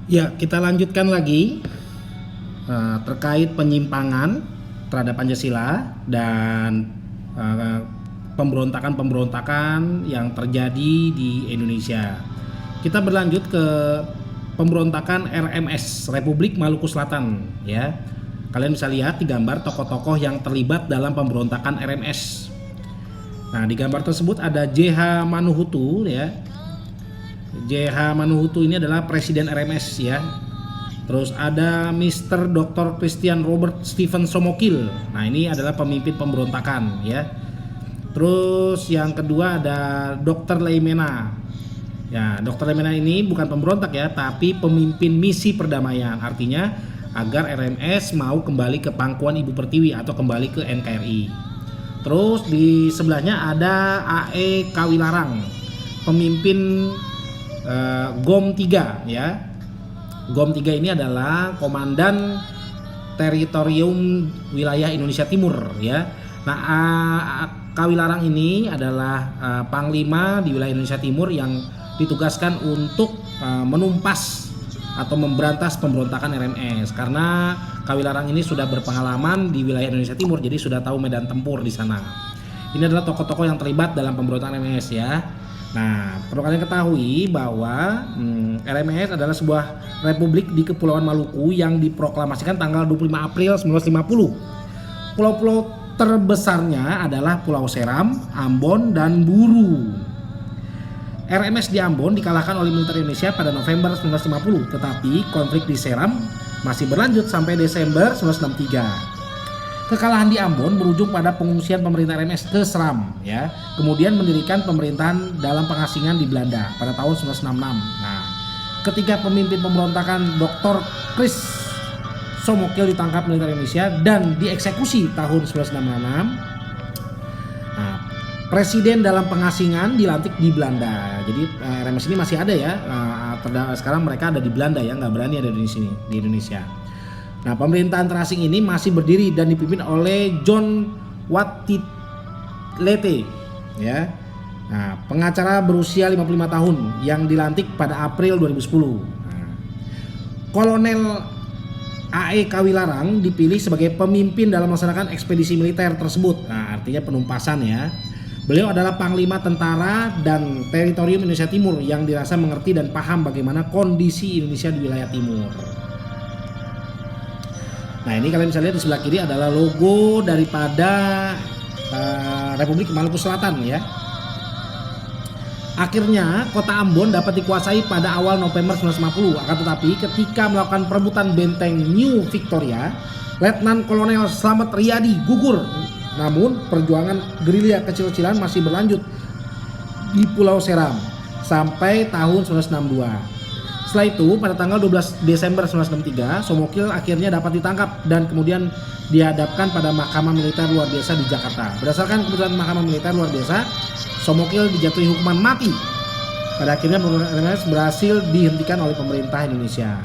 Ya, kita lanjutkan lagi terkait penyimpangan terhadap Pancasila dan pemberontakan-pemberontakan yang terjadi di Indonesia. Kita berlanjut ke pemberontakan RMS, Republik Maluku Selatan, ya. Kalian bisa lihat di gambar tokoh-tokoh yang terlibat dalam pemberontakan RMS. Nah, di gambar tersebut ada JH Manuhutu, ya. JH Manuhutu ini adalah presiden RMS, ya. Terus ada Mr. Dr. Christian Robert Stephen Somokil. Nah, ini adalah pemimpin pemberontakan, ya. Terus yang kedua ada Dr. Leimena. Ya, Dr. Leimena ini bukan pemberontak, ya, tapi pemimpin misi perdamaian. Artinya agar RMS mau kembali ke pangkuan Ibu Pertiwi atau kembali ke NKRI. Terus di sebelahnya ada AE Kawilarang, pemimpin GOM 3, ya. GOM 3 ini adalah Komandan Teritorium Wilayah Indonesia Timur, ya. Nah, Kawilarang ini adalah Panglima di wilayah Indonesia Timur yang ditugaskan untuk menumpas atau memberantas pemberontakan RMS, karena Kawilarang ini sudah berpengalaman di wilayah Indonesia Timur, jadi sudah tahu medan tempur di sana. Ini adalah tokoh-tokoh yang terlibat dalam pemberontakan RMS, ya. Nah, perlu kalian ketahui bahwa RMS adalah sebuah republik di Kepulauan Maluku yang diproklamasikan tanggal 25 April 1950. Pulau-pulau terbesarnya adalah Pulau Seram, Ambon, dan Buru. RMS di Ambon dikalahkan oleh militer Indonesia pada November 1950, tetapi konflik di Seram masih berlanjut sampai Desember 1963. Kekalahan di Ambon berujung pada pengungsian pemerintah RMS ke Seram, ya. Kemudian mendirikan pemerintahan dalam pengasingan di Belanda pada tahun 1966. Nah, ketika pemimpin pemberontakan Dr. Chris Somokil ditangkap militer Indonesia dan dieksekusi tahun 1966. Presiden dalam pengasingan dilantik di Belanda. Jadi RMS ini masih ada, ya. Sekarang mereka ada di Belanda, ya, nggak berani ada di sini di Indonesia. Nah, pemerintahan terasing ini masih berdiri dan dipimpin oleh John Watitlete, ya. Nah, pengacara berusia 55 tahun yang dilantik pada April 2010. Nah, Kolonel AE Kawilarang dipilih sebagai pemimpin dalam melaksanakan ekspedisi militer tersebut. Nah, artinya penumpasan, ya. Beliau adalah Panglima Tentara dan Teritorium Indonesia Timur yang dirasa mengerti dan paham bagaimana kondisi Indonesia di wilayah timur. Nah, ini kalian bisa lihat di sebelah kiri adalah logo daripada Republik Maluku Selatan, ya. Akhirnya kota Ambon dapat dikuasai pada awal November 1950. Akan tetapi ketika melakukan perebutan benteng New Victoria, Letnan Kolonel Slamet Riyadi gugur. Namun perjuangan gerilya kecil-kecilan masih berlanjut di Pulau Seram sampai tahun 1962. Setelah itu pada tanggal 12 Desember 1963, Somokil akhirnya dapat ditangkap dan kemudian dihadapkan pada Mahkamah Militer Luar Biasa di Jakarta. Berdasarkan keputusan Mahkamah Militer Luar Biasa, Somokil dijatuhi hukuman mati. Pada akhirnya RMS berhasil dihentikan oleh pemerintah Indonesia.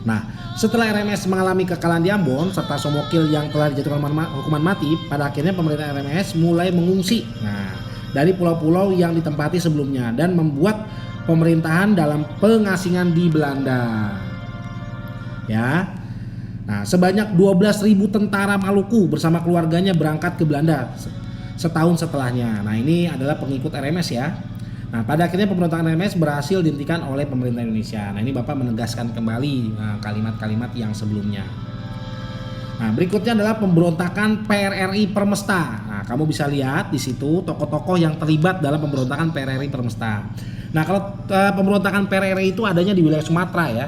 Nah, setelah RMS mengalami kekalahan di Ambon serta Somokil yang telah dijatuhkan hukuman mati, pada akhirnya pemerintah RMS mulai mengungsi, nah, dari pulau-pulau yang ditempati sebelumnya dan membuat pemerintahan dalam pengasingan di Belanda. Ya. Nah, sebanyak 12.000 tentara Maluku bersama keluarganya berangkat ke Belanda setahun setelahnya. Nah, ini adalah pengikut RMS, ya. Nah, pada akhirnya pemberontakan RMS berhasil dihentikan oleh pemerintah Indonesia. Nah, ini Bapak menegaskan kembali kalimat-kalimat yang sebelumnya. Nah, berikutnya adalah pemberontakan PRRI Permesta. Nah, kamu bisa lihat di situ tokoh-tokoh yang terlibat dalam pemberontakan PRRI Permesta. Nah, kalau pemberontakan PRRI itu adanya di wilayah Sumatera, ya.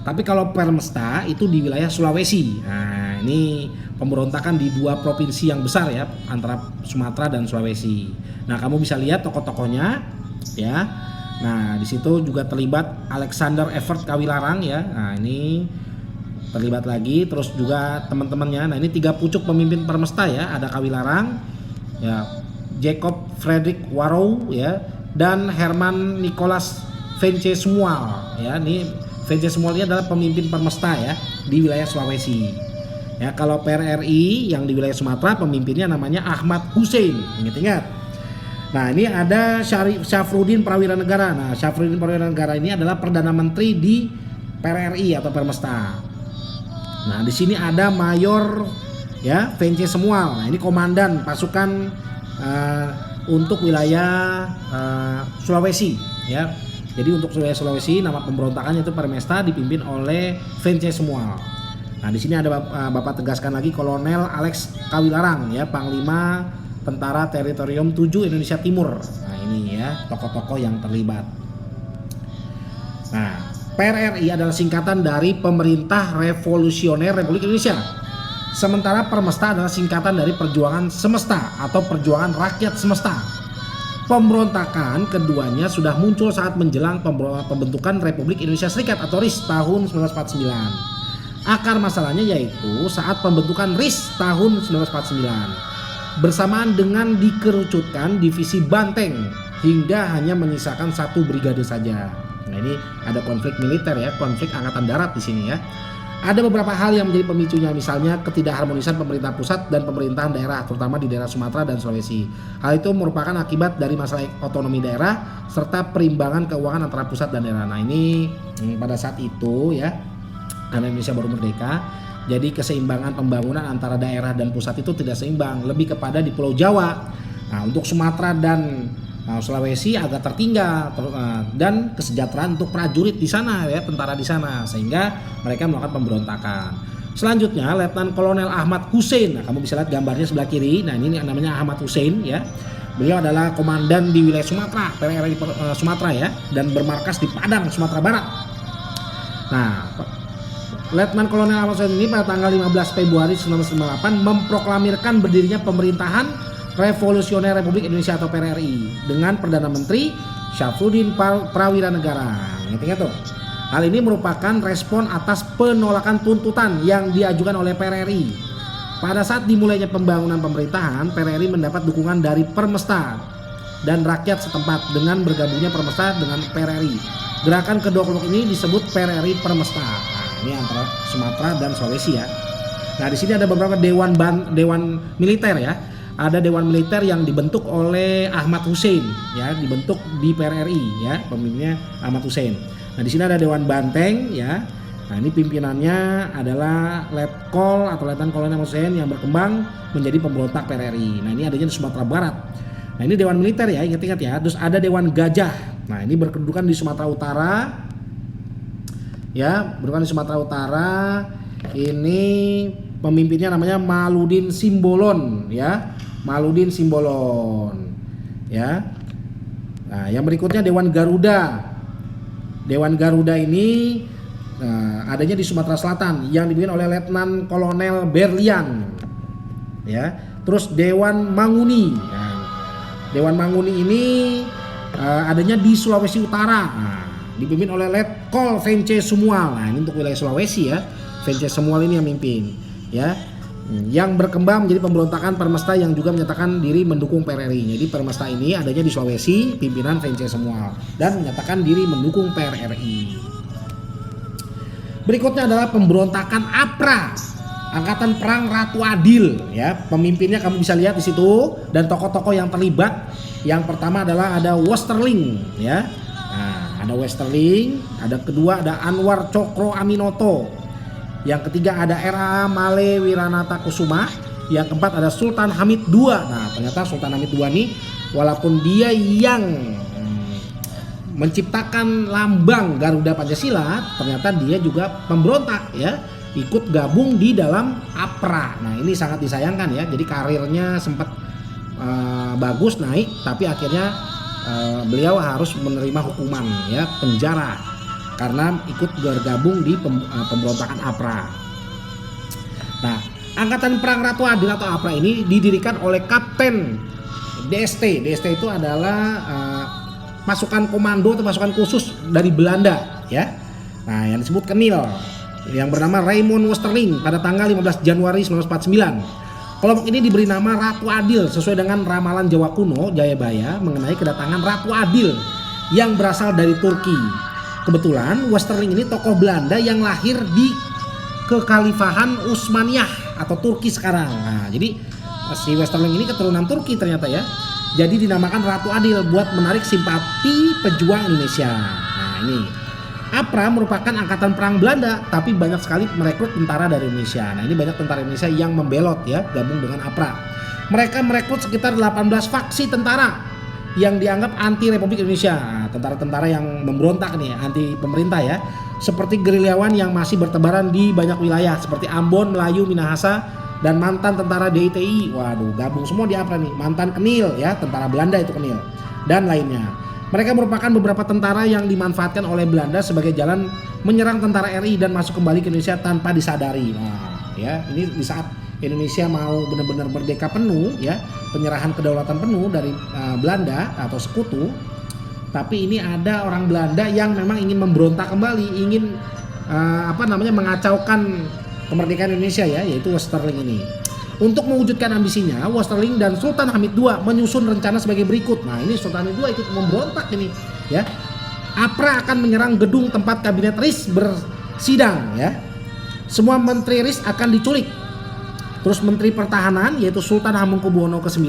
Tapi kalau Permesta itu di wilayah Sulawesi. Nah, ini pemberontakan di dua provinsi yang besar, ya, antara Sumatera dan Sulawesi. Nah, kamu bisa lihat tokoh-tokohnya, ya. Nah, di situ juga terlibat Alexander Evert Kawilarang, ya. Nah, ini terlibat lagi, terus juga teman-temannya. Nah, ini 3 pucuk pemimpin Permesta, ya. Ada Kawilarang, ya, Jacob Frederick Warrow, ya, dan Herman Nicholas Vencesmual, ya. Ini Vencesmual ini adalah pemimpin Permesta, ya, di wilayah Sulawesi. Ya, kalau PRRI yang di wilayah Sumatera pemimpinnya namanya Ahmad Hussein. Ingat-ingat. Nah, ini ada Syafruddin Prawira Negara. Nah, Syafruddin Prawira Negara ini adalah Perdana Menteri di PRRI atau Permesta. Nah, di sini ada Mayor ya VNC Semual. Nah, ini komandan pasukan untuk wilayah Sulawesi ya. Jadi untuk wilayah Sulawesi nama pemberontakannya itu Permesta dipimpin oleh VNC Semual. Nah, di sini ada Bapak tegaskan lagi Kolonel Alex Kawilarang ya, Panglima Tentara Teritorium 7 Indonesia Timur. Nah, ini ya tokoh-tokoh yang terlibat. Nah, PRRI adalah singkatan dari Pemerintah Revolusioner Republik Indonesia. Sementara Permesta adalah singkatan dari Perjuangan Semesta atau Perjuangan Rakyat Semesta. Pemberontakan keduanya sudah muncul saat menjelang pembentukan Republik Indonesia Serikat atau RIS tahun 1949. Akar masalahnya yaitu saat pembentukan RIS tahun 1949 bersamaan dengan dikerucutkan divisi Banteng hingga hanya menyisakan 1 brigade saja. Nah, ini ada konflik militer ya, konflik angkatan darat di sini ya. Ada beberapa hal yang menjadi pemicunya, misalnya ketidakharmonisan pemerintah pusat dan pemerintahan daerah, terutama di daerah Sumatera dan Sulawesi. Hal itu merupakan akibat dari masalah otonomi daerah serta perimbangan keuangan antara pusat dan daerah. Nah, ini pada saat itu ya, karena Indonesia baru merdeka, jadi keseimbangan pembangunan antara daerah dan pusat itu tidak seimbang, lebih kepada di Pulau Jawa. Nah, untuk Sumatera dan Sulawesi agak tertinggal dan kesejahteraan untuk prajurit di sana ya, tentara di sana, sehingga mereka melakukan pemberontakan. Selanjutnya Letnan Kolonel Ahmad Hussein. Nah, kamu bisa lihat gambarnya sebelah kiri. Nah, ini namanya Ahmad Hussein ya. Beliau adalah komandan di wilayah Sumatera, PRRI Sumatera ya, dan bermarkas di Padang, Sumatera Barat. Nah, Letnan Kolonel Ahmad Hussein ini pada tanggal 15 Februari 1958 memproklamirkan berdirinya pemerintahan Revolusioner Republik Indonesia atau PRRI dengan Perdana Menteri Syafruddin Prawira Negara. Ingat tuh. Hal ini merupakan respon atas penolakan tuntutan yang diajukan oleh PRRI. Pada saat dimulainya pembangunan pemerintahan, PRRI mendapat dukungan dari Permesta dan rakyat setempat dengan bergabungnya Permesta dengan PRRI. Gerakan kedua kelompok ini disebut PRRI Permesta. Nah, ini antara Sumatera dan Sulawesi ya. Nah, di sini ada beberapa dewan militer ya. Ada dewan militer yang dibentuk oleh Ahmad Hussein ya, dibentuk di PRRI ya, pemimpinnya Ahmad Hussein. Nah, di sini ada dewan Banteng ya. Nah, ini pimpinannya adalah Letkol atau Letnan Kolonel Ahmad Hussein yang berkembang menjadi pemberontak PRRI. Nah, ini adanya di Sumatera Barat. Nah, ini dewan militer ya, ingat-ingat ya. Terus ada dewan Gajah. Nah, ini berkedudukan di Sumatera Utara. Ya, berkedudukan di Sumatera Utara. Ini pemimpinnya namanya Maludin Simbolon ya. Maludin Simbolon ya. Nah, yang berikutnya Dewan Garuda. Dewan Garuda ini adanya di Sumatera Selatan yang dipimpin oleh Letnan Kolonel Berlian ya. Terus Dewan Manguni ya. Dewan Manguni ini adanya di Sulawesi Utara. Nah, dipimpin oleh Letkol VNC Semual. Nah, ini untuk wilayah Sulawesi ya. VNC Semual ini yang mimpin ya. Yang berkembang menjadi pemberontakan Permesta yang juga menyatakan diri mendukung PRRI. Jadi Permesta ini adanya di Sulawesi, pimpinan VNC Semual, dan menyatakan diri mendukung PRRI. Berikutnya adalah pemberontakan APRA, Angkatan Perang Ratu Adil ya. Pemimpinnya kamu bisa lihat di situ dan tokoh-tokoh yang terlibat. Yang pertama adalah ada Westerling ya. Nah, ada Westerling, ada kedua ada Anwar Cokro Aminoto. Yang ketiga ada R.A. Male Wiranata Kusuma. Yang keempat ada Sultan Hamid II. Nah, ternyata Sultan Hamid II ini walaupun dia yang menciptakan lambang Garuda Pancasila, ternyata dia juga pemberontak ya, ikut gabung di dalam APRA. Nah, ini sangat disayangkan ya. Jadi karirnya sempat bagus naik, tapi akhirnya beliau harus menerima hukuman ya, penjara, karena ikut bergabung di pemberontakan APRA. Nah, Angkatan Perang Ratu Adil atau APRA ini didirikan oleh Kapten DST. DST itu adalah pasukan komando atau pasukan khusus dari Belanda ya. Nah, yang disebut Kenil yang bernama Raymond Westerling pada tanggal 15 Januari 1949. Kelompok ini diberi nama Ratu Adil sesuai dengan ramalan Jawa kuno Jayabaya mengenai kedatangan Ratu Adil yang berasal dari Turki. Kebetulan Westerling ini tokoh Belanda yang lahir di Kekhalifahan Utsmaniyah atau Turki sekarang. Nah, jadi si Westerling ini keturunan Turki ternyata ya. Jadi dinamakan Ratu Adil buat menarik simpati pejuang Indonesia. Nah, ini. APRA merupakan angkatan perang Belanda, tapi banyak sekali merekrut tentara dari Indonesia. Nah, ini banyak tentara Indonesia yang membelot ya, gabung dengan APRA. Mereka merekrut sekitar 18 faksi tentara yang dianggap anti Republik Indonesia. Nah, tentara-tentara yang memberontak nih, anti pemerintah ya. Seperti gerilyawan yang masih bertebaran di banyak wilayah seperti Ambon, Melayu, Minahasa, dan mantan tentara DITI. Waduh, gabung semua di APRA nih. Mantan Kenil ya, tentara Belanda itu Kenil, dan lainnya. Mereka merupakan beberapa tentara yang dimanfaatkan oleh Belanda sebagai jalan menyerang tentara RI dan masuk kembali ke Indonesia tanpa disadari. Nah, ya, ini di saat Indonesia mau benar-benar merdeka penuh ya, penyerahan kedaulatan penuh dari Belanda atau sekutu. Tapi ini ada orang Belanda yang memang ingin memberontak kembali, ingin mengacaukan kemerdekaan Indonesia ya, yaitu Westerling ini. Untuk mewujudkan ambisinya, Westerling dan Sultan Hamid II menyusun rencana sebagai berikut. Nah, ini Sultan Hamid II ikut memberontak ini, ya. APRA akan menyerang gedung tempat kabinet RIS bersidang, ya. Semua menteri RIS akan diculik. Terus Menteri Pertahanan yaitu Sultan Hamengkubuwono ke-9,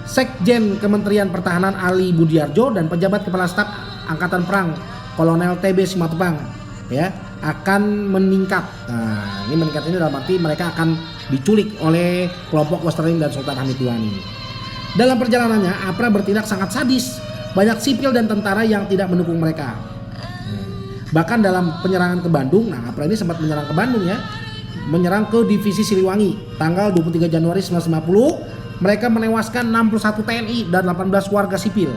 Sekjen Kementerian Pertahanan Ali Budiarjo, dan pejabat kepala staf Angkatan Perang Kolonel TB Simatupang, ya, akan meningkat. Nah, ini meningkat ini dalam arti mereka akan diculik oleh kelompok Westerling dan Sultan Hamid II ini. Dalam perjalanannya, APRA bertindak sangat sadis. Banyak sipil dan tentara yang tidak mendukung mereka. Bahkan dalam penyerangan ke Bandung, nah APRA ini sempat menyerang ke Bandung ya, menyerang ke Divisi Siliwangi. Tanggal 23 Januari 1950, mereka menewaskan 61 TNI dan 18 warga sipil.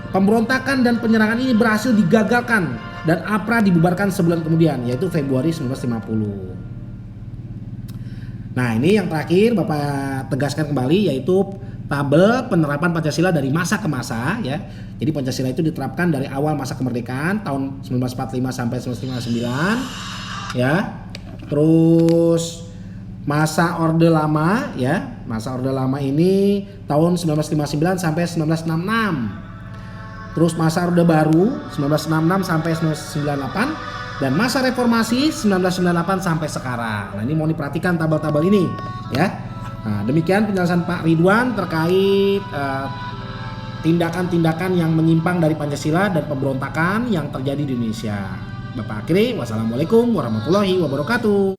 Pemberontakan dan penyerangan ini berhasil digagalkan dan APRA dibubarkan sebulan kemudian, yaitu Februari 1950. Nah, ini yang terakhir Bapak tegaskan kembali, yaitu tabel penerapan Pancasila dari masa ke masa ya. Jadi Pancasila itu diterapkan dari awal masa kemerdekaan tahun 1945 sampai 1959 ya. Terus masa Orde Lama ya. Masa Orde Lama ini tahun 1959 sampai 1966. Terus masa Orde Baru 1966 sampai 1998. Dan masa reformasi 1998 sampai sekarang. Nah, ini mau diperhatikan tabel-tabel ini ya. Nah, demikian penjelasan Pak Ridwan terkait tindakan-tindakan yang menyimpang dari Pancasila dan pemberontakan yang terjadi di Indonesia. Bapak akhiri, wassalamualaikum warahmatullahi wabarakatuh.